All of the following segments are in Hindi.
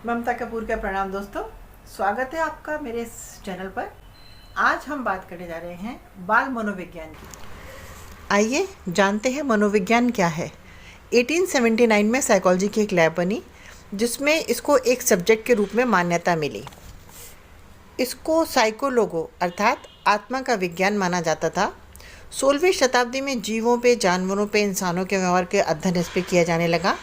ममता कपूर का प्रणाम दोस्तों। स्वागत है आपका मेरे इस चैनल पर। आज हम बात करने जा रहे हैं बाल मनोविज्ञान की। आइए जानते हैं मनोविज्ञान क्या है। 1879 में साइकोलॉजी की एक लैब बनी जिसमें इसको एक सब्जेक्ट के रूप में मान्यता मिली। इसको साइकोलोगो अर्थात आत्मा का विज्ञान माना जाता था। 16वीं शताब्दी में जीवों पे, जानवरों पे, इंसानों के व्यवहार के अध्ययन इस पर किया जाने लगा।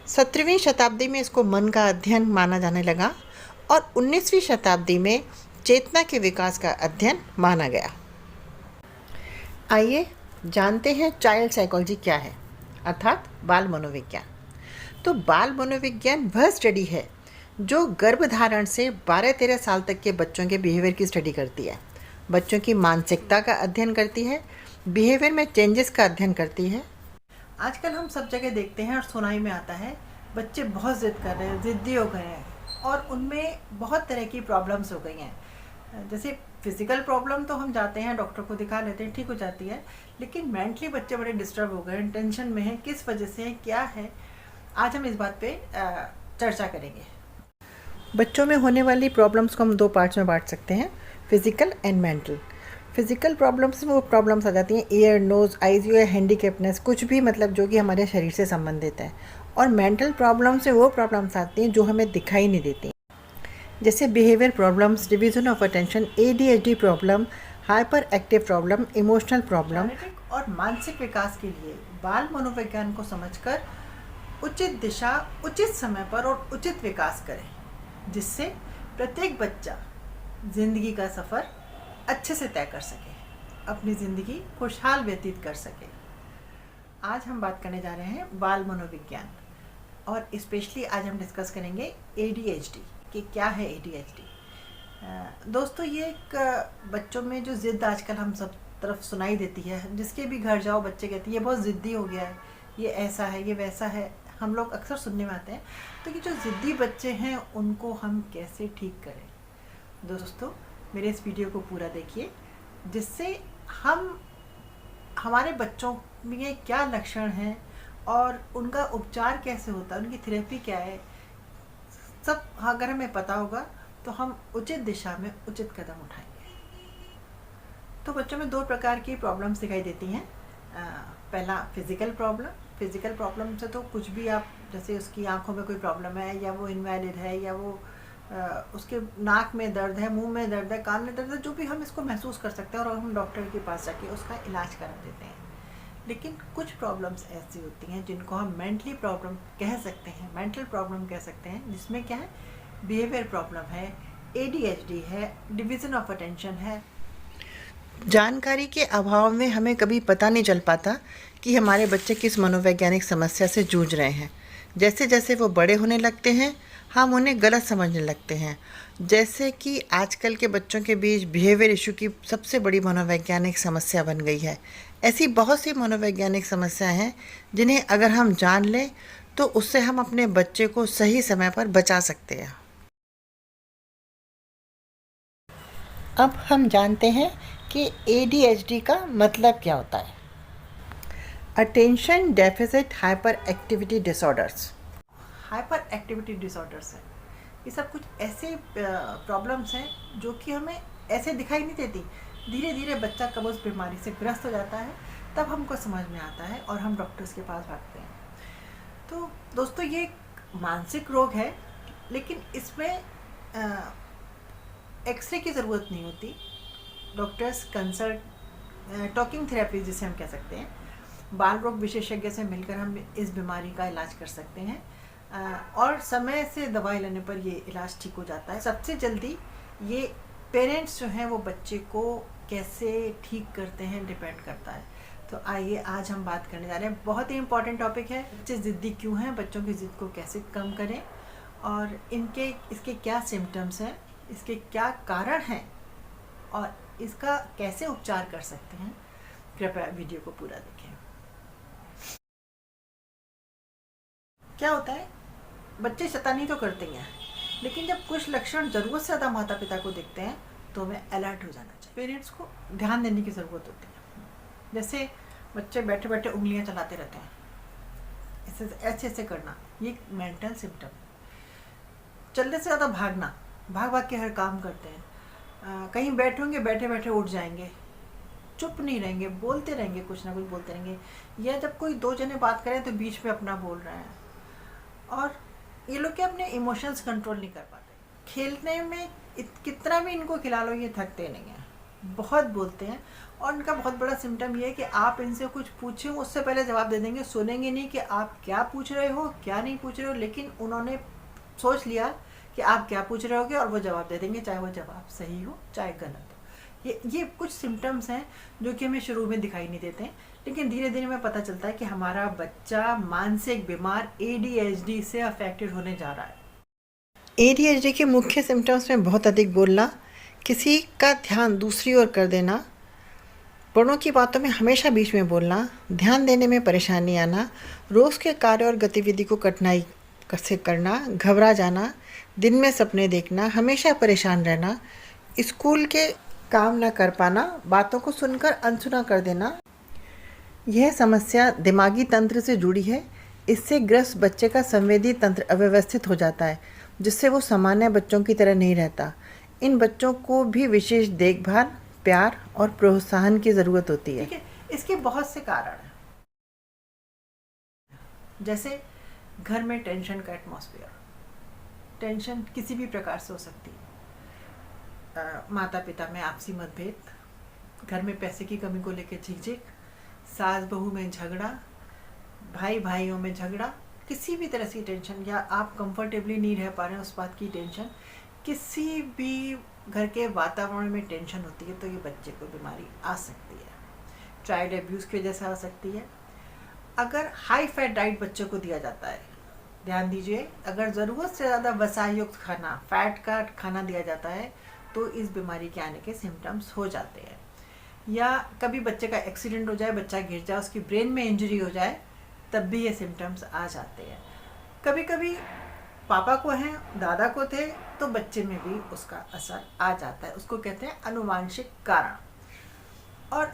17वीं शताब्दी में इसको मन का अध्ययन माना जाने लगा और 19वीं शताब्दी में चेतना के विकास का अध्ययन माना गया। आइए जानते हैं चाइल्ड साइकोलॉजी क्या है, अर्थात बाल मनोविज्ञान। तो बाल मनोविज्ञान वह स्टडी है जो गर्भधारण से 12-13 साल तक के बच्चों के बिहेवियर की स्टडी करती है, बच्चों की मानसिकता का अध्ययन करती है, बिहेवियर में चेंजेस का अध्ययन करती है। आजकल हम सब जगह देखते हैं और सुनाई में आता है, बच्चे बहुत ज़िद कर रहे हैं, ज़िद्दी हो गए हैं और उनमें बहुत तरह की प्रॉब्लम्स हो गई हैं। जैसे फिज़िकल प्रॉब्लम तो हम जाते हैं, डॉक्टर को दिखा लेते हैं, ठीक हो जाती है, लेकिन मेंटली बच्चे बड़े डिस्टर्ब हो गए हैं, टेंशन में हैं, किस वजह से है, क्या है। आज हम इस बात पे चर्चा करेंगे। बच्चों में होने वाली प्रॉब्लम्स को हम दो पार्ट्स में बांट सकते हैं, physical and mental. Physical problems में वो प्रॉब्लम्स आ जाती हैं ईयर, नोज़, आइज़ या हैंडीकेपनेस, कुछ भी मतलब जो कि हमारे शरीर से संबंधित है। और मेंटल प्रॉब्लम्स से वो प्रॉब्लम्स आती हैं जो हमें दिखाई नहीं देती, जैसे behaviour problems, division of attention, ADHD problem, hyper active problem, emotional problem. और मानसिक विकास के लिए बाल मनोविज्ञान को समझकर उचित दिशा, उचित समय पर और उचित विकास करें, जिससे प्रत्येक बच्चा ज़िंदगी का सफ़र अच्छे से तय कर सके, अपनी ज़िंदगी खुशहाल व्यतीत कर सके। आज हम बात करने जा रहे हैं बाल मनोविज्ञान और स्पेशली आज हम डिस्कस करेंगे ADHD कि क्या है ADHD। दोस्तों, ये एक बच्चों में जो ज़िद आजकल हम सब तरफ सुनाई देती है, जिसके भी घर जाओ बच्चे कहते हैं ये बहुत ज़िद्दी हो गया है, ये ऐसा है, ये वैसा है, हम लोग अक्सर सुनने में आते हैं। तो ये जो ज़िद्दी बच्चे हैं उनको हम कैसे ठीक करें? दोस्तों, मेरे इस वीडियो को पूरा देखिए, जिससे हम हमारे बच्चों में क्या लक्षण हैं और उनका उपचार कैसे होता है, उनकी थेरेपी क्या है, सब अगर हमें पता होगा तो हम उचित दिशा में उचित कदम उठाएंगे। तो बच्चों में दो प्रकार की प्रॉब्लम्स दिखाई देती हैं। पहला फिज़िकल प्रॉब्लम से तो कुछ भी, आप जैसे उसकी आंखों में कोई प्रॉब्लम है, या वो इनवैलिड है, या वो उसके नाक में दर्द है, मुंह में दर्द है, कान में दर्द है, जो भी हम इसको महसूस कर सकते हैं और हम डॉक्टर के पास जाके उसका इलाज करा देते हैं। लेकिन कुछ प्रॉब्लम्स ऐसी होती हैं जिनको हम मेंटल प्रॉब्लम कह सकते हैं, जिसमें क्या है, बिहेवियर प्रॉब्लम है, ADHD है, डिवीज़न ऑफ अटेंशन है। जानकारी के अभाव में हमें कभी पता नहीं चल पाता कि हमारे बच्चे किस मनोवैज्ञानिक समस्या से जूझ रहे हैं। जैसे जैसे वो बड़े होने लगते हैं हम उन्हें गलत समझने लगते हैं। जैसे कि आजकल के बच्चों के बीच बिहेवियर इशू की सबसे बड़ी मनोवैज्ञानिक समस्या बन गई है। ऐसी बहुत सी मनोवैज्ञानिक समस्याएं हैं जिन्हें अगर हम जान लें तो उससे हम अपने बच्चे को सही समय पर बचा सकते हैं। अब हम जानते हैं कि ADHD का मतलब क्या होता है। Attention deficit hyper activity disorders. Hyper activity disorders है, ये सब कुछ ऐसे प्रॉब्लम्स हैं जो कि हमें ऐसे दिखाई नहीं देती। धीरे धीरे बच्चा कब उस बीमारी से ग्रस्त हो जाता है तब हमको समझ में आता है और हम डॉक्टर्स के पास भागते हैं। तो दोस्तों, ये एक मानसिक रोग है, लेकिन इसमें एक्सरे की ज़रूरत नहीं होती। डॉक्टर्स कंसल्ट, टॉकिंग थेरेपी जिसे हम कह सकते हैं, बाल रोग विशेषज्ञ से मिलकर हम इस बीमारी का इलाज कर सकते हैं और समय से दवाई लेने पर ये इलाज ठीक हो जाता है। सबसे जल्दी ये पेरेंट्स जो हैं वो बच्चे को कैसे ठीक करते हैं डिपेंड करता है। तो आइए आज हम बात करने जा रहे हैं, बहुत ही इम्पॉर्टेंट टॉपिक है, बच्चे ज़िद्दी क्यों हैं, बच्चों की ज़िद को कैसे कम करें और इसके क्या सिम्टम्स हैं, इसके क्या कारण हैं और इसका कैसे उपचार कर सकते हैं। कृपया वीडियो को पूरा देखें। क्या होता है, बच्चे शैतानी तो करते हैं, लेकिन जब कुछ लक्षण ज़रूरत से ज़्यादा माता पिता को दिखते हैं तो हमें अलर्ट हो जाना चाहिए। पेरेंट्स को ध्यान देने की ज़रूरत होती है। जैसे बच्चे बैठे बैठे उंगलियां चलाते रहते हैं, ऐसे ऐसे करना, ये मेंटल सिम्टम। चलने से ज़्यादा भागना, भाग भाग के हर काम करते हैं। कहीं बैठेंगे, बैठे बैठे उठ जाएंगे, चुप नहीं रहेंगे, बोलते रहेंगे, कुछ ना कुछ बोलते रहेंगे। या जब कोई दो जने बात करें तो बीच में अपना बोल रहे हैं। और ये लोग क्या अपने इमोशंस कंट्रोल नहीं कर पाते। खेलने में कितना भी इनको खिला लो ये थकते नहीं हैं, बहुत बोलते हैं। और इनका बहुत बड़ा सिम्टम ये है कि आप इनसे कुछ पूछें उससे पहले जवाब दे देंगे, सुनेंगे नहीं कि आप क्या पूछ रहे हो क्या नहीं पूछ रहे हो, लेकिन उन्होंने सोच लिया कि आप क्या पूछ रहे होगे और वो जवाब दे देंगे, चाहे वो जवाब सही हो चाहे गलत हो। ये कुछ सिम्टम्स हैं जो कि हमें शुरू में दिखाई नहीं देते हैं, लेकिन धीरे धीरे हमें पता चलता है कि हमारा बच्चा मानसिक बीमार ADHD से अफेक्टेड होने जा रहा है। ADHD के मुख्य सिम्टम्स में बहुत अधिक बोलना, किसी का ध्यान दूसरी ओर कर देना, बड़ों की बातों में हमेशा बीच में बोलना, ध्यान देने में परेशानी आना, रोज़ के कार्य और गतिविधि को कठिनाई से करना, घबरा जाना, दिन में सपने देखना, हमेशा परेशान रहना, स्कूल के काम न कर पाना, बातों को सुनकर अनसुना कर देना। यह समस्या दिमागी तंत्र से जुड़ी है। इससे ग्रस्त बच्चे का संवेदी तंत्र अव्यवस्थित हो जाता है, जिससे वो सामान्य बच्चों की तरह नहीं रहता। इन बच्चों को भी विशेष देखभाल, प्यार और प्रोत्साहन की ज़रूरत होती है। ठीक है, इसके बहुत से कारण हैं, जैसे घर में टेंशन का एटमॉस्फेयर। टेंशन किसी भी प्रकार से हो सकती है। माता पिता में आपसी मतभेद, घर में पैसे की कमी को लेकर झिकझिक, सास बहू में झगड़ा, भाई भाइयों में झगड़ा, किसी भी तरह की टेंशन, या आप कंफर्टेबली नहीं रह पा रहे हैं उस बात की टेंशन, किसी भी घर के वातावरण में टेंशन होती है तो ये बच्चे को बीमारी आ सकती है। चाइल्ड एब्यूज़ की वजह से आ सकती है। अगर हाई फैट डाइट बच्चे को दिया जाता है, ध्यान दीजिए, अगर ज़रूरत से ज़्यादा वसायुक्त खाना, फैट का खाना दिया जाता है तो इस बीमारी के आने के सिम्टम्स हो जाते हैं। या कभी बच्चे का एक्सीडेंट हो जाए, बच्चा गिर जाए, उसकी ब्रेन में इंजरी हो जाए, तब भी ये सिम्टम्स आ जाते हैं। कभी कभी पापा को हैं, दादा को थे, तो बच्चे में भी उसका असर आ जाता है। उसको कहते हैं अनुवांशिक कारण। और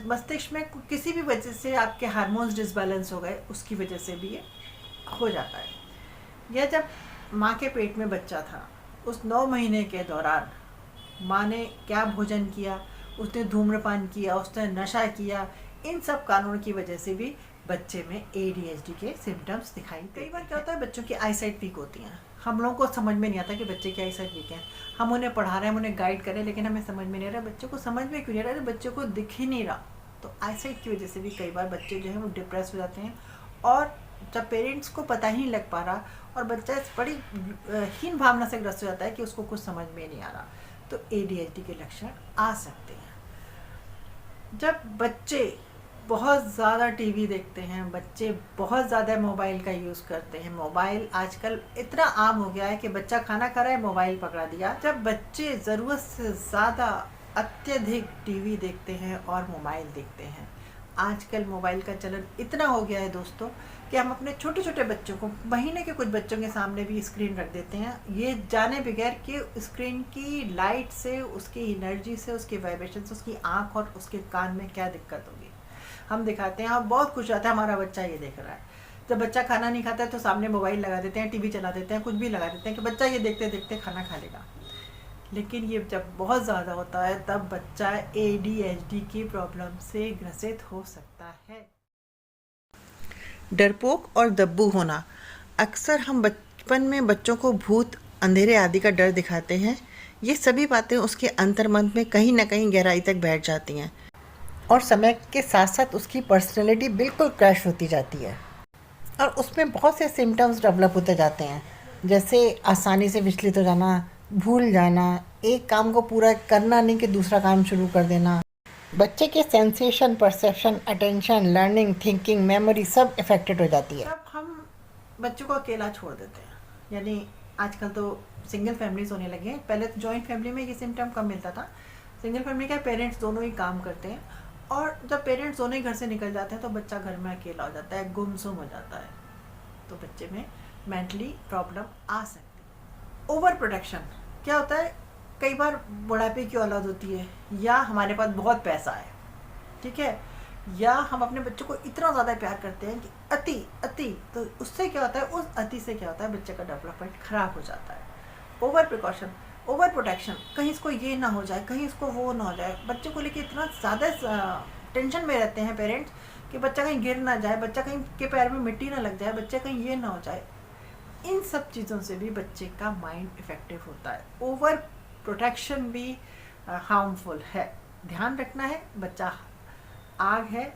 मस्तिष्क में किसी भी वजह से आपके हार्मोन्स डिसबैलेंस हो गए, उसकी वजह से भी ये हो जाता है। या जब माँ के पेट में बच्चा था, उस 9 महीने के दौरान माँ ने क्या भोजन किया, उसने धूम्रपान किया, उसने नशा किया, इन सब कारणों की वजह से भी बच्चे में ADHD के सिम्टम्स दिखाई देते हैं। कई बार क्या होता है, बच्चों की आईसाइट वीक होती हैं। हम लोगों को समझ में नहीं आता कि बच्चे की आईसाइट वीक है। हम उन्हें पढ़ा रहे हैं, हम उन्हें गाइड कर रहे हैं, लेकिन हमें समझ में नहीं आ रहा बच्चे को समझ में क्यों नहीं आ रहा, बच्चे को दिख ही नहीं रहा। तो आईसाइट की वजह से भी कई बार बच्चे जो है वो डिप्रेस हो जाते हैं, और जब पेरेंट्स को पता ही नहीं लग पा रहा और बच्चा इस बड़ी हीन भावना से ग्रस्त हो जाता है कि उसको कुछ समझ में नहीं आ रहा, तो ADHD के लक्षण आ सकते हैं। जब बच्चे बहुत ज़्यादा टीवी देखते हैं, बच्चे बहुत ज़्यादा मोबाइल का यूज़ करते हैं, मोबाइल आजकल इतना आम हो गया है कि बच्चा खाना खा रहा है, मोबाइल पकड़ा दिया। जब बच्चे ज़रूरत से ज़्यादा अत्यधिक टीवी देखते हैं और मोबाइल देखते हैं, आजकल मोबाइल का चलन इतना हो गया है दोस्तों कि हम अपने छोटे छोटे बच्चों को, महीने के कुछ बच्चों के सामने भी स्क्रीन रख देते हैं, ये जाने बगैर कि स्क्रीन की लाइट से, उसकी एनर्जी से, उसके वाइब्रेशन से उसकी आँख और उसके कान में क्या दिक्कत होगी। हम दिखाते हैं, हम बहुत खुश रहते हैं हमारा बच्चा ये देख रहा है। जब बच्चा खाना नहीं खाता है तो सामने मोबाइल लगा देते हैं, टीवी चला देते हैं, कुछ भी लगा देते हैं कि बच्चा ये देखते देखते खाना खा लेगा। लेकिन ये जब बहुत ज़्यादा होता है तब बच्चा ADHD की प्रॉब्लम से ग्रसित हो सकता है। डरपोक और दब्बू होना। अक्सर हम बचपन में बच्चों को भूत, अंधेरे आदि का डर दिखाते हैं। ये सभी बातें उसके अंतर्मन में कहीं ना कहीं गहराई तक बैठ जाती हैं और समय के साथ साथ उसकी पर्सनैलिटी बिल्कुल क्रैश होती जाती है और उसमें बहुत से सिम्टम्स डेवलप होते जाते हैं, जैसे आसानी से विचलित हो जाना, भूल जाना, एक काम को पूरा करना नहीं कि दूसरा काम शुरू कर देना। बच्चे के sensation, perception, attention, learning, thinking, memory सब इफेक्टेड हो जाती है। अब हम बच्चों को अकेला छोड़ देते हैं, यानी आजकल तो सिंगल फैमिलीज होने लगे हैं। पहले तो जॉइंट फैमिली में ये सिम्टम कम मिलता था। सिंगल फैमिली का पेरेंट्स दोनों ही काम करते हैं, और जब पेरेंट्स दोनों ही घर से निकल जाते हैं तो बच्चा घर में अकेला हो जाता है, गुमसुम हो जाता है, तो बच्चे में मेंटली प्रॉब्लम आ सकती है। ओवर प्रोटेक्शन क्या होता है, कई बार बुढ़ापे की औलाद होती है, या हमारे पास बहुत पैसा है, ठीक है, या हम अपने बच्चों को इतना ज़्यादा प्यार करते हैं कि अति, तो उससे क्या होता है, उस अति से क्या होता है, बच्चे का डेवलपमेंट खराब हो जाता है। ओवर प्रिकॉशन, ओवर प्रोटेक्शन, कहीं इसको ये ना हो जाए, कहीं इसको वो ना हो जाए। बच्चे को लेके इतना ज़्यादा टेंशन में रहते हैं पेरेंट्स कि बच्चा कहीं गिर ना जाए, बच्चा कहीं के पैर में मिट्टी ना लग जाए, बच्चा कहीं ये ना हो जाए। इन सब चीज़ों से भी बच्चे का माइंड इफेक्टिव होता है। ओवर प्रोटेक्शन भी हार्मफुल है। ध्यान रखना है, बच्चा आग है,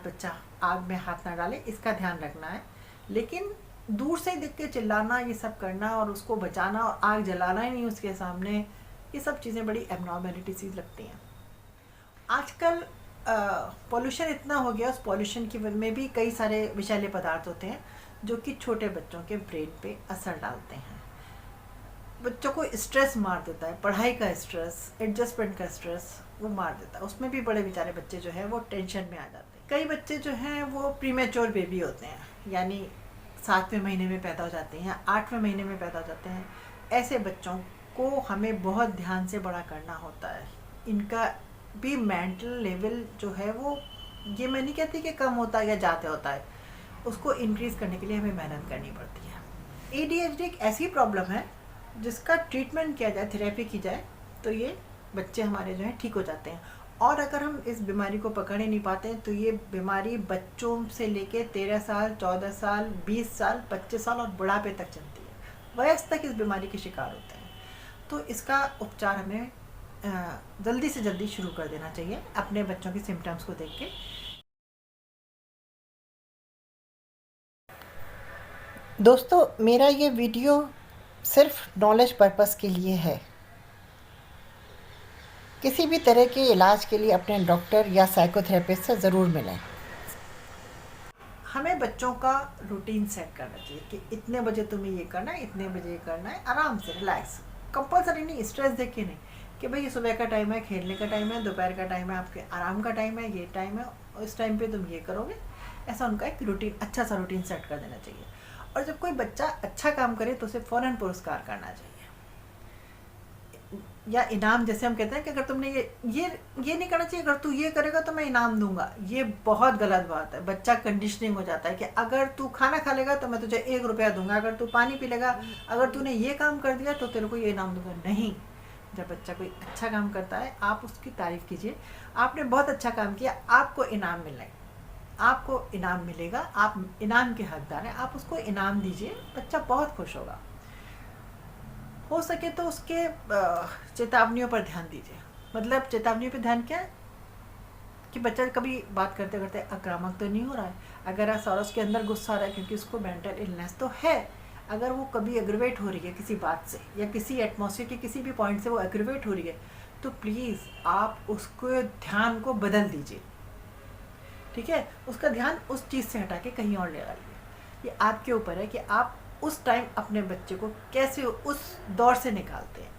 बच्चा आग में हाथ ना डाले, इसका ध्यान रखना है। लेकिन दूर से देख के चिल्लाना, ये सब करना और उसको बचाना और आग जलाना ही नहीं उसके सामने, ये सब चीज़ें बड़ी एबनॉर्मेलिटी सी लगती हैं। आजकल पॉल्यूशन इतना हो गया, उस पॉल्यूशन की वजह में भी कई सारे विषैले पदार्थ होते हैं जो कि छोटे बच्चों के ब्रेन पे असर डालते हैं। बच्चों को स्ट्रेस मार देता है, पढ़ाई का स्ट्रेस, एडजस्टमेंट का स्ट्रेस वो मार देता है। उसमें भी बड़े बेचारे बच्चे जो हैं वो टेंशन में आ जाते हैं। कई बच्चे जो हैं वो प्रीमेच्योर बेबी होते हैं, यानी 7वें महीने में पैदा हो जाते हैं, 8वें महीने में पैदा हो जाते हैं। ऐसे बच्चों को हमें बहुत ध्यान से बड़ा करना होता है। इनका भी मेंटल लेवल जो है वो, ये मैं नहीं कहती कि कम होता है या ज़्यादा होता है, उसको इंक्रीज़ करने के लिए हमें मेहनत करनी पड़ती है। ADHD एक ऐसी प्रॉब्लम है जिसका ट्रीटमेंट किया जाए, थेरेपी की जाए, तो ये बच्चे हमारे जो हैं ठीक हो जाते हैं। और अगर हम इस बीमारी को पकड़ ही नहीं पाते हैं तो ये बीमारी बच्चों से लेके 13 साल, 14 साल, 20 साल, 25 साल और बुढ़ापे तक चलती है। वयस्क तक इस बीमारी के शिकार होते हैं। तो इसका उपचार हमें जल्दी से जल्दी शुरू कर देना चाहिए अपने बच्चों के सिम्टम्स को देख के। दोस्तों, मेरा ये वीडियो सिर्फ नॉलेज पर्पस के लिए है। किसी भी तरह के इलाज के लिए अपने डॉक्टर या साइकोथेरेपिस्ट से ज़रूर मिलें। हमें बच्चों का रूटीन सेट करना चाहिए कि इतने बजे तुम्हें ये करना है, इतने बजे ये करना है, आराम से रिलैक्स, कंपलसरी नहीं, स्ट्रेस देख के नहीं कि भाई ये सुबह का टाइम है, खेलने का टाइम है, दोपहर का टाइम है, आपके आराम का टाइम है, ये टाइम है, इस टाइम पे तुम ये करोगे। ऐसा उनका एक रूटीन, अच्छा सा रूटीन सेट कर देना चाहिए। और जब कोई बच्चा अच्छा काम करे तो उसे फ़ौरन पुरस्कार करना चाहिए या इनाम, जैसे हम कहते हैं कि अगर तुमने ये नहीं करना चाहिए, अगर तू ये करेगा तो मैं इनाम दूंगा। ये बहुत गलत बात है। बच्चा कंडीशनिंग हो जाता है कि अगर तू खाना खा लेगा तो मैं तुझे 1 रुपया दूंगा, अगर तू पानी पी लेगा, अगर तूने ये काम कर दिया तो तेरे को ये इनाम दूंगा। नहीं, जब बच्चा कोई अच्छा काम करता है आप उसकी तारीफ़ कीजिए, आपने बहुत अच्छा काम किया, आपको इनाम मिलेगा, आपको इनाम मिलेगा, आप इनाम के हकदार हैं, आप उसको इनाम दीजिए, बच्चा बहुत खुश होगा। हो सके तो उसके चेतावनियों पर ध्यान दीजिए। मतलब चेतावनियों पर ध्यान क्या, कि बच्चा कभी बात करते करते आक्रामक तो नहीं हो रहा है। अगर ऐसा और उसके अंदर गुस्सा आ रहा है क्योंकि उसको मेंटल इलनेस तो है, अगर वो कभी एग्रीवेट हो रही है किसी बात से या किसी एटमॉस्फेयर के किसी भी पॉइंट से वो एग्रीवेट हो रही है, तो प्लीज़ आप उसको ध्यान को बदल दीजिए। ठीक है, उसका ध्यान उस चीज़ से हटा के कहीं और ले आइए। ये आपके ऊपर है कि आप उस टाइम अपने बच्चे को कैसे उस दौर से निकालते हैं।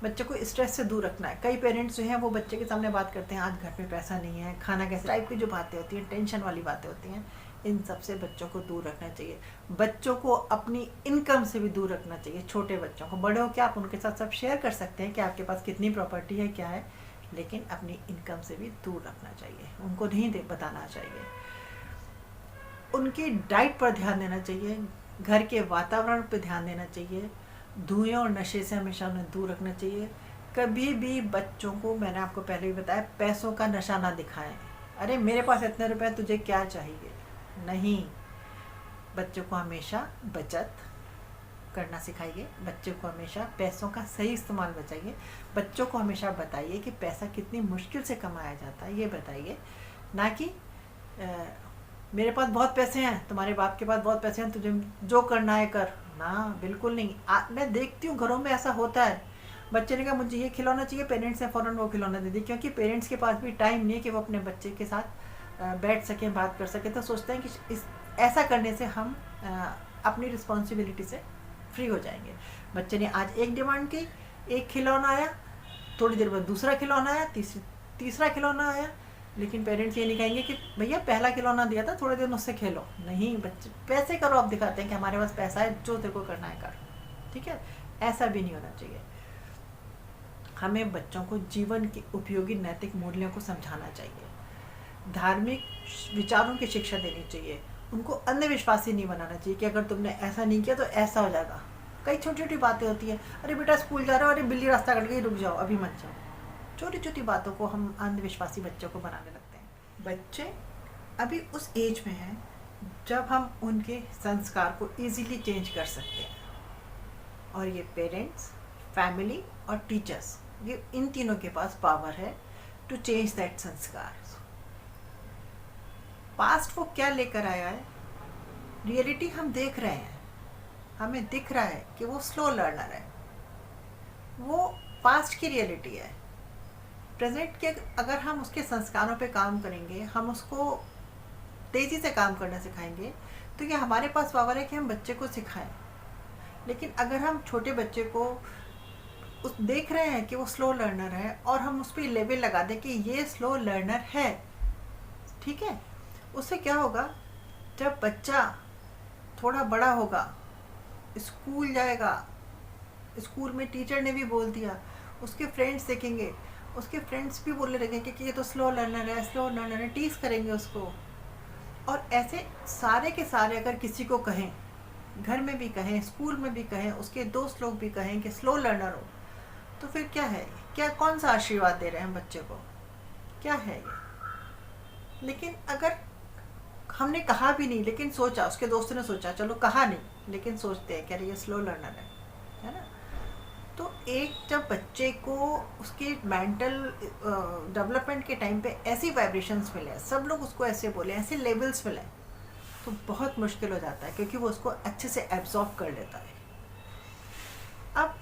बच्चे को स्ट्रेस से दूर रखना है। कई पेरेंट्स जो हैं वो बच्चे के सामने बात करते हैं, आज घर पे पैसा नहीं है, खाना कैसे, टाइप की जो बातें होती हैं, टेंशन वाली बातें होती हैं, इन सब से बच्चों को दूर रखना चाहिए। बच्चों को अपनी इनकम से भी दूर रखना चाहिए। छोटे बच्चों को, बड़े हो के आप उनके साथ सब शेयर कर सकते हैं कि आपके पास कितनी प्रॉपर्टी है, क्या है, लेकिन अपनी इनकम से भी दूर रखना चाहिए, उनको नहीं बताना चाहिए। उनकी डाइट पर ध्यान देना चाहिए, घर के वातावरण पर ध्यान देना चाहिए, धुएं और नशे से हमेशा उन्हें दूर रखना चाहिए। कभी भी बच्चों को, मैंने आपको पहले भी बताया, पैसों का नशा ना दिखाएं। अरे मेरे पास इतने रुपए, तुझे क्या चाहिए, नहीं। बच्चों को हमेशा बचत करना सिखाइए, बच्चों को हमेशा पैसों का सही इस्तेमाल बचाइए, बच्चों को हमेशा बताइए कि पैसा कितनी मुश्किल से कमाया जाता है, ये बताइए। ना कि मेरे पास बहुत पैसे हैं, तुम्हारे बाप के पास बहुत पैसे हैं, तुझे जो करना है कर, ना, बिल्कुल नहीं। मैं देखती हूँ घरों में ऐसा होता है। बच्चे ने कहा मुझे ये खिलौना चाहिए, पेरेंट्स ने फ़ौरन वो खिलौना दे दी, क्योंकि पेरेंट्स के पास भी टाइम नहीं है कि वो अपने बच्चे के साथ बैठ सकें, बात कर सकें। तो सोचते हैं कि ऐसा करने से हम अपनी रिस्पॉन्सिबिलिटी से फ्री हो जाएंगे। बच्चे ने आज एक डिमांड की, एक खिलौना आया, थोड़ी देर बाद दूसरा खिलौना आया, तीसरा खिलौना आया, लेकिन पेरेंट्स ये नहीं कहेंगे कि भैया पहला खिलौना दिया था, थोड़े दिन उससे खेलो। नहीं, बच्चे पैसे करो, आप दिखाते हैं कि हमारे पास पैसा है, जो तेरे को करना है कर। ठीक है, ऐसा भी नहीं होना चाहिए। हमें बच्चों को जीवन के उपयोगी नैतिक मूल्यों को समझाना चाहिए, धार्मिक विचारों की शिक्षा देनी चाहिए, उनको अंधविश्वासी नहीं बनाना चाहिए कि अगर तुमने ऐसा नहीं किया तो ऐसा हो जाएगा, कई छोटी छोटी बातें होती हैं, अरे बेटा स्कूल जा रहा हो, अरे बिल्ली रास्ता कट गई, रुक जाओ अभी मत जाओ। छोटी छोटी बातों को हम अंधविश्वासी बच्चों को बनाने लगते हैं। बच्चे अभी उस एज में हैं जब हम उनके संस्कार को इजीली चेंज कर सकते हैं, और ये पेरेंट्स, फैमिली और टीचर्स, ये इन तीनों के पास पावर है टू चेंज दैट संस्कार। पास्ट वो क्या लेकर आया है, रियलिटी हम देख रहे हैं, हमें दिख रहा है कि वो स्लो लर्नर है, वो पास्ट की रियलिटी है। प्रेजेंट के अगर हम उसके संस्कारों पे काम करेंगे, हम उसको तेज़ी से काम करना सिखाएंगे, तो ये हमारे पास पावर है कि हम बच्चे को सिखाएं। लेकिन अगर हम छोटे बच्चे को उस देख रहे हैं कि वो स्लो लर्नर है और हम उस पर लेबल लगा दें कि ये स्लो लर्नर है, ठीक है, उससे क्या होगा, जब बच्चा थोड़ा बड़ा होगा, स्कूल जाएगा, स्कूल में टीचर ने भी बोल दिया, उसके फ्रेंड्स देखेंगे, उसके फ्रेंड्स भी बोलने लगेंगे कि ये तो स्लो लर्नर है, स्लो लर्नर है, टीज करेंगे उसको। और ऐसे सारे के सारे अगर किसी को कहें, घर में भी कहें, स्कूल में भी कहें, उसके दोस्त लोग भी कहें कि स्लो लर्नर हो, तो फिर क्या है, क्या कौन सा आशीर्वाद दे रहे हैं बच्चे को, क्या है ये। लेकिन अगर हमने कहा भी नहीं, लेकिन सोचा, उसके दोस्तों ने सोचा, चलो कहा नहीं लेकिन सोचते हैं कि अरे ये स्लो लर्नर है ना। तो एक जब बच्चे को उसके मेंटल डेवलपमेंट के टाइम पे ऐसी वाइब्रेशंस मिले, सब लोग उसको ऐसे बोले, ऐसे लेवल्स मिले, तो बहुत मुश्किल हो जाता है, क्योंकि वो उसको अच्छे से एब्जॉर्ब कर लेता है। अब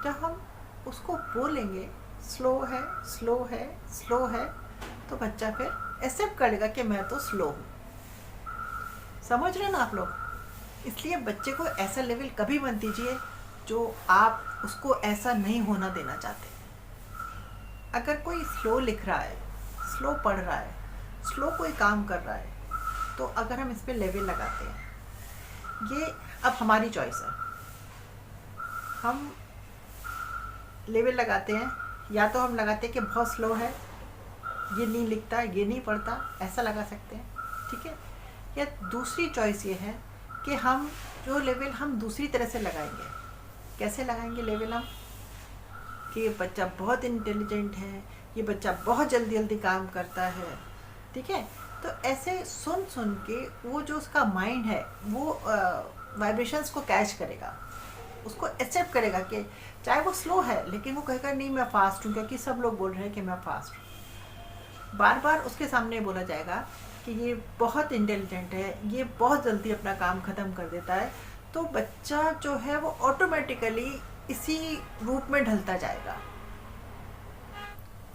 जब हम उसको बोलेंगे स्लो है, स्लो है, स्लो है, तो बच्चा फिर एक्सेप्ट करेगा कि मैं तो स्लो हूँ। समझ रहे हैं ना आप लोग। इसलिए बच्चे को ऐसा लेवल कभी मत दीजिए जो आप उसको ऐसा नहीं होना देना चाहते। अगर कोई स्लो लिख रहा है, स्लो पढ़ रहा है, स्लो कोई काम कर रहा है, तो अगर हम इस पर लेवल लगाते हैं, ये अब हमारी चॉइस है। हम लेवल लगाते हैं, या तो हम लगाते हैं कि बहुत स्लो है, ये नहीं लिखता, ये नहीं पढ़ता, ऐसा लगा सकते हैं, ठीक है। या दूसरी चॉइस ये है कि हम जो लेवल हम दूसरी तरह से लगाएंगे। कैसे लगाएंगे लेवल हम, कि ये बच्चा बहुत इंटेलिजेंट है, ये बच्चा बहुत जल्दी जल्दी काम करता है, ठीक है। तो ऐसे सुन सुन के वो जो उसका माइंड है वो वाइब्रेशंस को कैच करेगा, उसको एक्सेप्ट करेगा कि चाहे वो स्लो है, लेकिन वो कहेगा नहीं मैं फास्ट हूँ, क्योंकि सब लोग बोल रहे हैं कि मैं फास्ट हूँ। बार बार उसके सामने बोला जाएगा कि ये बहुत इंटेलिजेंट है, ये बहुत जल्दी अपना काम ख़त्म कर देता है, तो बच्चा जो है वो ऑटोमेटिकली इसी रूप में ढलता जाएगा।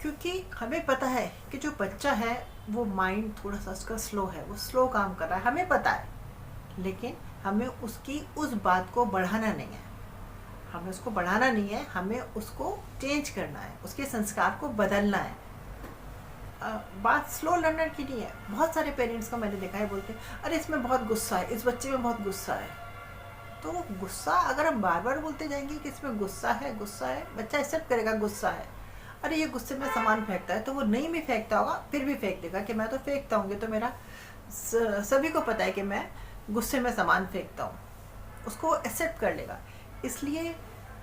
क्योंकि हमें पता है कि जो बच्चा है वो माइंड थोड़ा सा उसका स्लो है, वो स्लो काम कर रहा है, हमें पता है, लेकिन हमें उसकी उस बात को बढ़ाना नहीं है, हमें उसको बढ़ाना नहीं है, हमें उसको चेंज करना है, उसके संस्कार को बदलना है। बात स्लो लर्नर की नहीं है। बहुत सारे पेरेंट्स को मैंने देखा है, बोलते हैं अरे इसमें बहुत गुस्सा है, इस बच्चे में बहुत गुस्सा है। तो वो गुस्सा अगर हम बार बार बोलते जाएंगे कि इसमें गुस्सा है, गुस्सा है, बच्चा एक्सेप्ट करेगा गुस्सा है। अरे ये गुस्से में सामान फेंकता है, तो वो नहीं भी फेंकता होगा, फिर भी फेंक देगा कि मैं तो फेंकता हूँ, तो मेरा सभी को पता है कि मैं गुस्से में सामान फेंकता हूँ, उसको एक्सेप्ट कर लेगा। इसलिए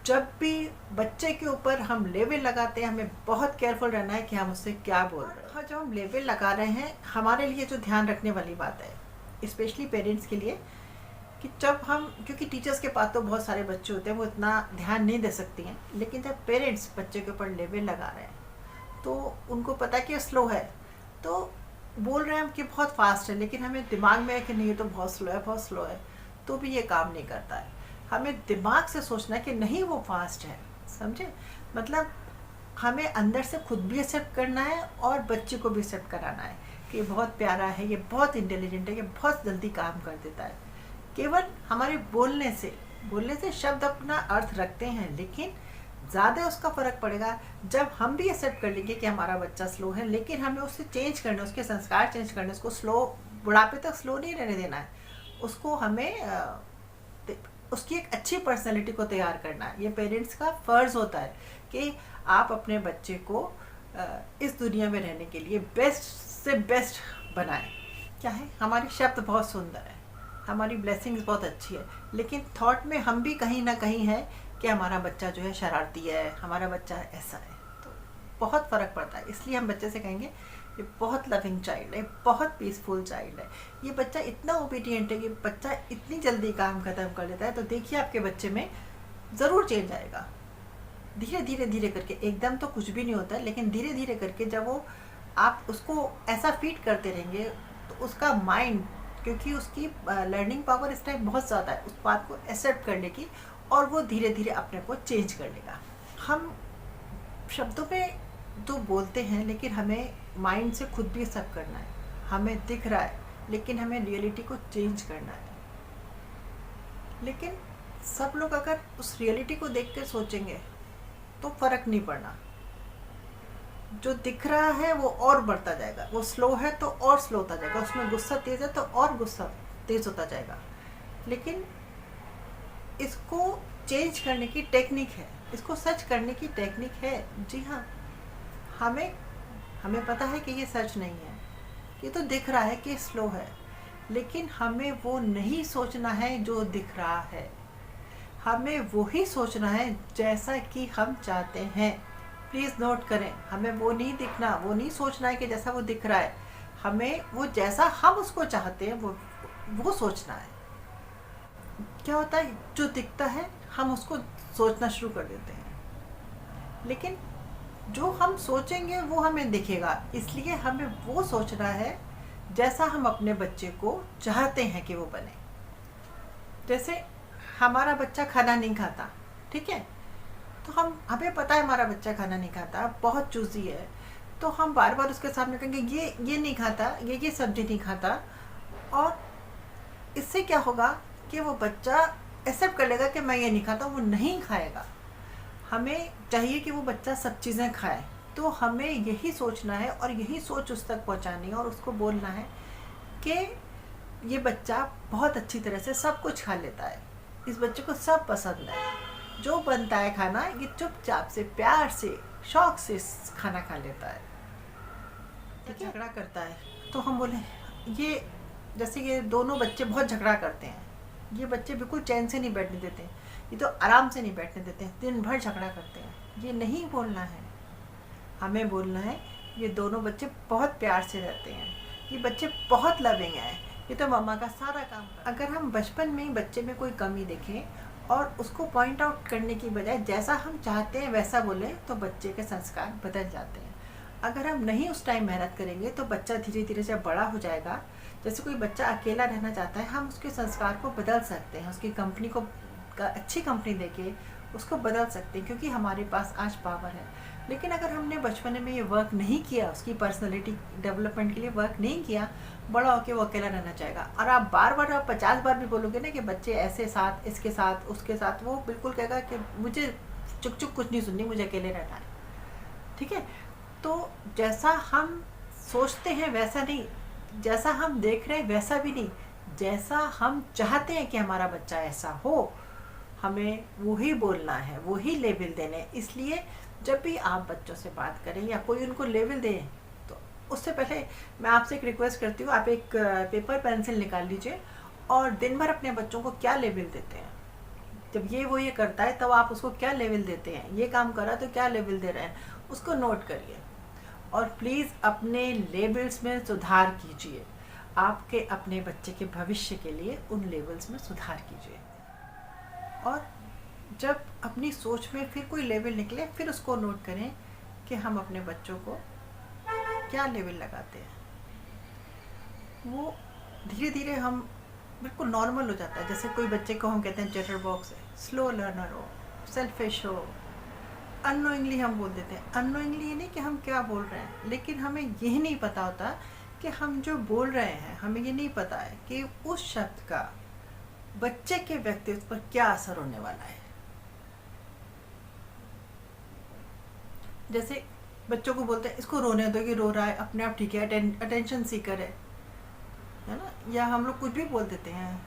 जब भी बच्चे के ऊपर हम लेवल लगाते हैं, हमें बहुत केयरफुल रहना है कि हम उससे क्या बोल रहे हैं। हाँ, जब हम लेवल लगा रहे हैं, हमारे लिए जो ध्यान रखने वाली बात है, स्पेशली पेरेंट्स के लिए, कि जब हम, क्योंकि टीचर्स के पास तो बहुत सारे बच्चे होते हैं, वो इतना ध्यान नहीं दे सकती हैं, लेकिन जब पेरेंट्स बच्चे के ऊपर लेवल लगा रहे हैं तो उनको पता है कि स्लो है, तो बोल रहे हैं हम कि बहुत फास्ट है, लेकिन हमें दिमाग में है कि नहीं ये तो बहुत स्लो है, बहुत स्लो है, तो भी ये काम नहीं करता है। हमें दिमाग से सोचना है कि नहीं वो फास्ट है, समझे। मतलब हमें अंदर से खुद भी एक्सेप्ट करना है और बच्चे को भी एक्सेप्ट कराना है कि ये बहुत प्यारा है, ये बहुत इंटेलिजेंट है, ये बहुत जल्दी काम कर देता है। केवल हमारे बोलने से शब्द अपना अर्थ रखते हैं, लेकिन ज़्यादा उसका फ़र्क पड़ेगा जब हम भी एक्सेप्ट कर लेंगे कि हमारा बच्चा स्लो है, लेकिन हमें उससे चेंज करना, उसके संस्कार चेंज करने, उसको स्लो, बुढ़ापे तक स्लो नहीं रहने देना है, उसको हमें उसकी एक अच्छी पर्सनैलिटी को तैयार करना है। ये पेरेंट्स का फ़र्ज़ होता है कि आप अपने बच्चे को इस दुनिया में रहने के लिए बेस्ट से बेस्ट बनाएं। क्या है, हमारे शब्द बहुत सुंदर है, हमारी ब्लेसिंग्स बहुत अच्छी है, लेकिन थॉट में हम भी कहीं ना कहीं है कि हमारा बच्चा जो है शरारती है, हमारा बच्चा ऐसा है। तो बहुत फ़र्क पड़ता है। इसलिए हम बच्चे से कहेंगे ये बहुत लविंग चाइल्ड है, बहुत पीसफुल चाइल्ड है, ये बच्चा इतना ओबीडियंट है, कि बच्चा इतनी जल्दी काम ख़त्म कर लेता है। तो देखिए आपके बच्चे में ज़रूर चेंज आएगा। धीरे धीरे धीरे करके, एकदम तो कुछ भी नहीं होता है, लेकिन धीरे धीरे करके जब वो आप उसको ऐसा फीड करते रहेंगे तो उसका माइंड, क्योंकि उसकी लर्निंग पावर इस टाइम बहुत ज़्यादा है उस बात को एक्सेप्ट करने की, और वो धीरे धीरे अपने को चेंज कर लेगा। हम शब्दों में तो बोलते हैं, लेकिन हमें माइंड से खुद भी सब करना है। हमें दिख रहा है, लेकिन हमें रियलिटी को चेंज करना है। लेकिन सब लोग अगर उस रियलिटी को देख कर सोचेंगे तो फ़र्क नहीं पड़ना। जो दिख रहा है वो और बढ़ता जाएगा, वो स्लो है तो और स्लो होता जाएगा, उसमें गुस्सा तेज़ है तो और गुस्सा तेज़ होता जाएगा। लेकिन इसको चेंज करने की टेक्निक है, इसको सच करने की टेक्निक है। जी हाँ, हमें हमें पता है कि ये सच नहीं है, ये तो दिख रहा है कि स्लो है, लेकिन हमें वो नहीं सोचना है जो दिख रहा है। हमें वही सोचना है जैसा कि हम चाहते हैं। प्लीज़ नोट करें, हमें वो नहीं दिखना, वो नहीं सोचना है कि जैसा वो दिख रहा है। हमें वो जैसा हम उसको चाहते हैं वो सोचना है। क्या होता है, जो दिखता है हम उसको सोचना शुरू कर देते हैं, लेकिन जो हम सोचेंगे वो हमें दिखेगा। इसलिए हमें वो सोचना है जैसा हम अपने बच्चे को चाहते हैं कि वो बने। जैसे हमारा बच्चा खाना नहीं खाता, ठीक है, तो हमें पता है हमारा बच्चा खाना नहीं खाता, बहुत चूज़ी है, तो हम बार बार उसके सामने कहेंगे ये नहीं खाता, ये सब्जी नहीं खाता, और इससे क्या होगा कि वो बच्चा एक्सेप्ट कर लेगा कि मैं ये नहीं खाता, वो नहीं खाएगा। हमें चाहिए कि वो बच्चा सब चीज़ें खाए, तो हमें यही सोचना है और यही सोच उस तक पहुंचानी है, और उसको बोलना है कि ये बच्चा बहुत अच्छी तरह से सब कुछ खा लेता है, इस बच्चे को सब पसंद है, जो बनता है खाना ये चुपचाप से, प्यार से, शौक से खाना खा लेता है। ठीक है, झगड़ा करता है तो हम बोले ये, जैसे ये दोनों बच्चे बहुत झगड़ा करते हैं, ये बच्चे बिल्कुल चैन से नहीं बैठने देते, ये तो आराम से नहीं बैठने देते हैं, दिन भर झगड़ा करते हैं। ये नहीं बोलना है, हमें बोलना है ये दोनों बच्चे बहुत प्यार से रहते हैं, ये बच्चे बहुत लविंग हैं, ये तो मम्मा का सारा काम। अगर हम बचपन में ही बच्चे में कोई कमी देखें और उसको पॉइंट आउट करने की बजाय जैसा हम चाहते हैं वैसा बोलें, तो बच्चे के संस्कार बदल जाते हैं। अगर हम नहीं उस टाइम मेहनत करेंगे तो बच्चा धीरे धीरे जब बड़ा हो जाएगा, जैसे कोई बच्चा अकेला रहना चाहता है, हम उसके संस्कार को बदल सकते हैं, उसकी कंपनी को अच्छी कंपनी देके उसको बदल सकते हैं, क्योंकि हमारे पास आज पावर है। लेकिन अगर हमने बचपन में ये वर्क नहीं किया, उसकी पर्सनैलिटी डेवलपमेंट के लिए वर्क नहीं किया, बड़ा होके वो अकेला रहना चाहेगा। और आप बार बार, आप 50 बार भी बोलोगे ना कि बच्चे ऐसे साथ, इसके साथ, उसके साथ, वो बिल्कुल कहेगा कि मुझे चुप चुप कुछ नहीं सुननी, मुझे अकेले रहना है। ठीक है, तो जैसा हम सोचते हैं वैसा नहीं, जैसा हम देख रहे हैं वैसा भी नहीं, जैसा हम चाहते हैं कि हमारा बच्चा ऐसा हो, हमें वही बोलना है, वही लेवल देने हैं। इसलिए जब भी आप बच्चों से बात करें या कोई उनको लेवल दें, तो उससे पहले मैं आपसे एक रिक्वेस्ट करती हूँ, आप एक पेपर पेंसिल निकाल लीजिए और दिन भर अपने बच्चों को क्या लेवल देते हैं। जब ये करता है तब आप उसको क्या लेवल देते हैं, ये काम करा तो क्या लेवल दे रहे हैं, उसको नोट करिए। और प्लीज़ अपने लेवल्स में सुधार कीजिए, आपके अपने बच्चे के भविष्य के लिए उन लेवल्स में सुधार कीजिए। और जब अपनी सोच में फिर कोई लेवल निकले, फिर उसको नोट करें कि हम अपने बच्चों को क्या लेवल लगाते हैं। वो धीरे धीरे हम बिल्कुल नॉर्मल हो जाता है। जैसे कोई बच्चे को हम कहते हैं चैटर बॉक्स है, स्लो लर्नर हो, सेल्फिश हो, अननोइंगली हम बोल देते हैं। अननोइंगली ये नहीं कि हम क्या बोल रहे हैं, लेकिन हमें यही नहीं पता होता कि हम जो बोल रहे हैं, हमें ये नहीं पता है कि उस शब्द का बच्चे के व्यक्तित्व पर क्या असर होने वाला है। जैसे बच्चों को बोलते हैं इसको रोने दो, ये रो रहा है, अपने आप ठीक है, अटेंशन सीकर है ना, या हम लोग कुछ भी बोल देते हैं।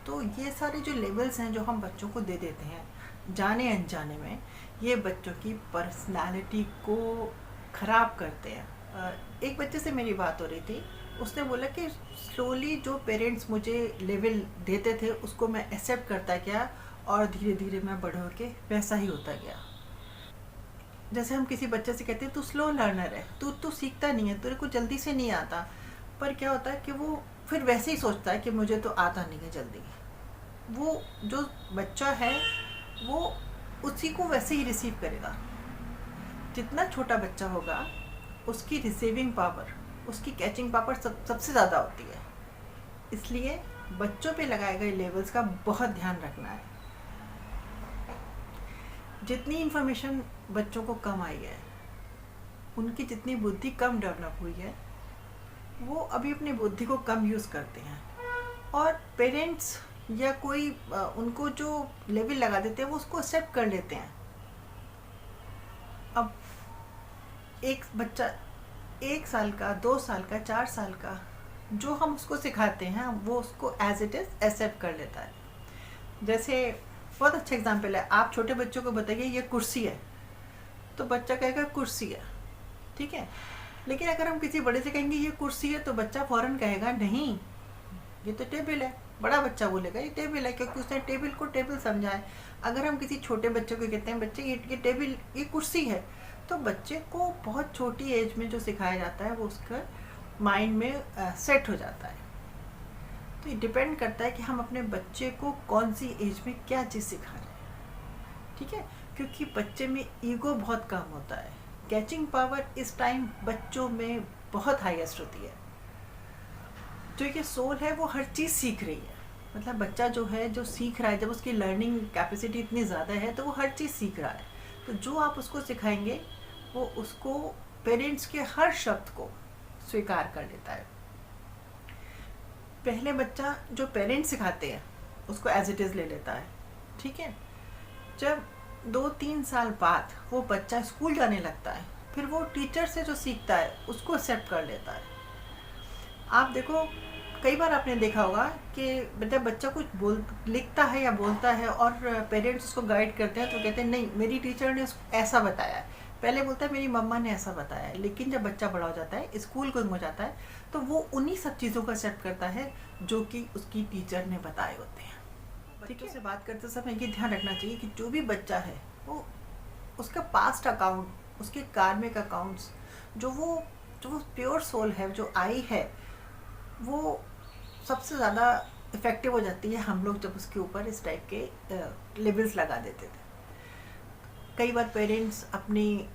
तो ये सारे जो लेवल्स हैं जो हम बच्चों को दे देते हैं जाने अनजाने में, ये बच्चों की पर्सनालिटी को ख़राब करते हैं। एक बच्चे से मेरी बात हो रही थी, उसने बोला कि स्लोली जो पेरेंट्स मुझे लेवल देते थे उसको मैं एक्सेप्ट करता गया और धीरे धीरे मैं बढ़ के वैसा ही होता गया। जैसे हम किसी बच्चे से कहते हैं तू स्लो लर्नर है, तू सीखता नहीं है, तेरे को जल्दी से नहीं आता, पर क्या होता है कि वो फिर वैसे ही सोचता है कि मुझे तो आता नहीं है जल्दी। वो जो बच्चा है वो उसी को वैसे ही रिसीव करेगा। जितना छोटा बच्चा होगा उसकी रिसीविंग पावर, उसकी कैचिंग पावर सबसे ज़्यादा होती है। इसलिए बच्चों पे लगाए गए लेवल्स का बहुत ध्यान रखना है। जितनी इन्फॉर्मेशन बच्चों को कम आई है, उनकी जितनी बुद्धि कम डेवलप हुई है, वो अभी अपनी बुद्धि को कम यूज़ करते हैं और पेरेंट्स या कोई उनको जो लेवल लगा देते हैं वो उसको एक्सेप्ट कर लेते हैं। अब एक बच्चा 1 साल का, 2 साल का, 4 साल का, जो हम उसको सिखाते हैं वो उसको एज इट इज़ एक्सेप्ट कर लेता है। जैसे बहुत अच्छा एग्जाम्पल है, आप छोटे बच्चों को बताइए ये कुर्सी है, तो बच्चा कहेगा कुर्सी है, ठीक है। लेकिन अगर हम किसी बड़े से कहेंगे ये कुर्सी है तो बच्चा फ़ौरन कहेगा नहीं ये तो टेबल है। बड़ा बच्चा बोलेगा ये टेबल है, क्योंकि उसने टेबल को टेबल समझा है। अगर हम किसी छोटे बच्चे को कहते हैं बच्चे ये टेबल, ये कुर्सी है, तो बच्चे को बहुत छोटी एज में जो सिखाया जाता है वो उसका माइंड में सेट हो जाता है। तो ये डिपेंड करता है कि हम अपने बच्चे को कौन सी एज में क्या चीज़ सिखा रहे हैं, ठीक है। क्योंकि बच्चे में ईगो बहुत कम होता है, कैचिंग पावर इस टाइम बच्चों में बहुत हाईएस्ट होती है। जो ये सोल है वो हर चीज़ सीख रही है, मतलब बच्चा जो है जो सीख रहा है, जब उसकी लर्निंग कैपेसिटी इतनी ज़्यादा है तो वो हर चीज़ सीख रहा है। तो जो आप उसको सिखाएंगे वो उसको पेरेंट्स के हर शब्द को स्वीकार कर लेता है। पहले बच्चा जो पेरेंट्स सिखाते हैं उसको एज इट इज़ ले लेता है, ठीक है। जब 2-3 साल बाद वो बच्चा स्कूल जाने लगता है, फिर वो टीचर से जो सीखता है उसको एक्सेप्ट कर लेता है। आप देखो कई बार आपने देखा होगा कि जब बच्चा कुछ लिखता है या बोलता है और पेरेंट्स उसको गाइड करते हैं तो कहते हैं नहीं मेरी टीचर ने ऐसा बताया है। पहले बोलता है मेरी मम्मा ने ऐसा बताया है, लेकिन जब बच्चा बड़ा हो जाता है, स्कूल गोइंग हो जाता है, तो वो उन्हीं सब चीज़ों को एक्सेप्ट करता है जो कि उसकी टीचर ने बताए होते हैं। बच्चों से बात करते समय ये ध्यान रखना चाहिए कि जो भी बच्चा है वो उसका पास्ट अकाउंट, उसके कार्मिक अकाउंट्स, जो वो प्योर सोल है जो आई है, वो सबसे ज़्यादा इफ़ेक्टिव हो जाती है हम लोग जब उसके ऊपर इस टाइप के लेबल्स लगा देते थे। कई बार पेरेंट्स अपनी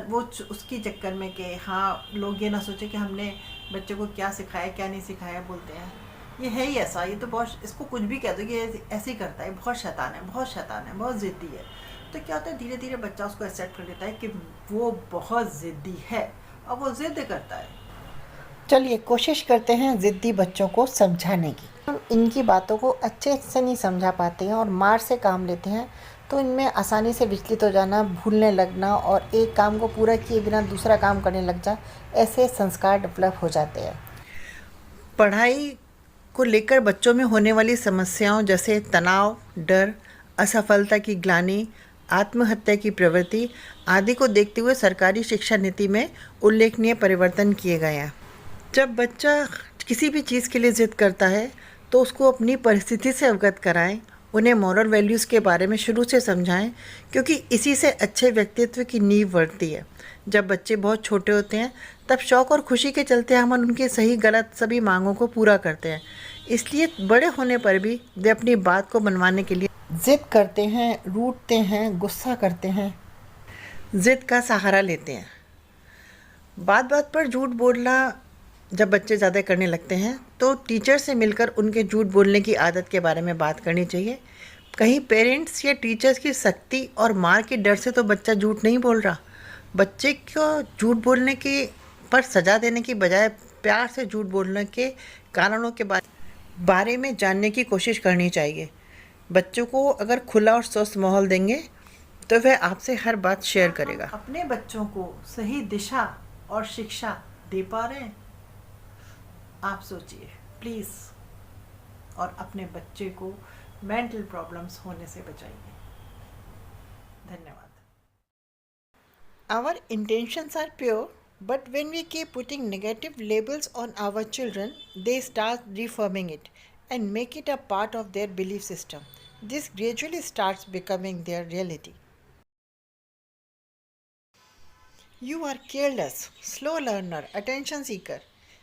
वो उसकी चक्कर में कि हाँ लोग ये ना सोचे कि हमने बच्चे को क्या सिखाया क्या नहीं सिखाया, बोलते हैं ये है ही ऐसा, ये तो बहुत, इसको कुछ भी कह दो ये ऐसे ही करता है, बहुत शैतान है, बहुत शैतान है, बहुत ज़िद्दी है। तो क्या होता है धीरे धीरे बच्चा उसको एक्सेप्ट कर लेता है कि वो बहुत ज़िद्दी है और वो ज़िद करता है। चलिए कोशिश करते हैं ज़िद्दी बच्चों को समझाने की। हम इनकी बातों को अच्छे से नहीं समझा पाते हैं और मार से काम लेते हैं, तो इनमें आसानी से विचलित हो जाना, भूलने लगना और एक काम को पूरा किए बिना दूसरा काम करने लग जा, ऐसे संस्कार डेवलप हो जाते हैं। पढ़ाई को लेकर बच्चों में होने वाली समस्याओं जैसे तनाव, डर, असफलता की ग्लानि, आत्महत्या की प्रवृत्ति आदि को देखते हुए सरकारी शिक्षा नीति में उल्लेखनीय परिवर्तन किए गए हैं। जब बच्चा किसी भी चीज़ के लिए ज़िद करता है तो उसको अपनी परिस्थिति से अवगत कराएं, उन्हें मॉरल वैल्यूज़ के बारे में शुरू से समझाएं, क्योंकि इसी से अच्छे व्यक्तित्व की नींव बढ़ती है। जब बच्चे बहुत छोटे होते हैं तब शौक़ और खुशी के चलते हम उनके सही गलत सभी मांगों को पूरा करते हैं, इसलिए बड़े होने पर भी वे अपनी बात को मनवाने के लिए ज़िद करते हैं, रूठते हैं, गुस्सा करते हैं, ज़िद का सहारा लेते हैं। बात बात पर झूठ बोलना जब बच्चे ज़्यादा करने लगते हैं तो टीचर से मिलकर उनके झूठ बोलने की आदत के बारे में बात करनी चाहिए। कहीं पेरेंट्स या टीचर्स की सख्ती और मार के डर से तो बच्चा झूठ नहीं बोल रहा। बच्चे को झूठ बोलने की पर सज़ा देने की बजाय प्यार से झूठ बोलने के कारणों के बारे में जानने की कोशिश करनी चाहिए। बच्चों को अगर खुला और स्वस्थ माहौल देंगे तो वह आपसे हर बात शेयर करेगा। अपने बच्चों को सही दिशा और शिक्षा दे पा रहे हैं? आप सोचिए प्लीज़, और अपने बच्चे को मेंटल प्रॉब्लम्स होने से बचाइए। धन्यवाद। Our intentions are pure, But when we keep putting negative labels on our children, they start reforming it and make it a part of their belief system. This gradually starts becoming their reality. You are careless, slow learner, attention seeker.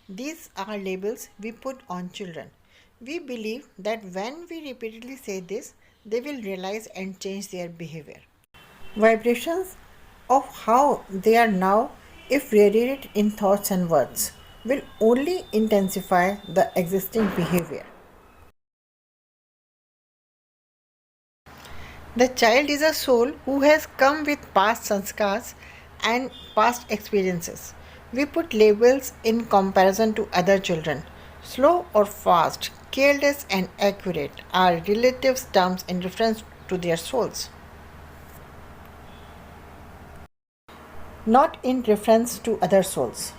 These are labels we put on children. We believe that when we repeatedly say this, they will realize and change their behavior. Vibrations of how they are now, if reiterated in thoughts and words, will only intensify the existing behavior. The child is a soul who has come with past sanskars and past experiences. We put labels in comparison to other children. Slow or fast, careless and accurate are relative terms in reference to their souls, not in reference to other souls.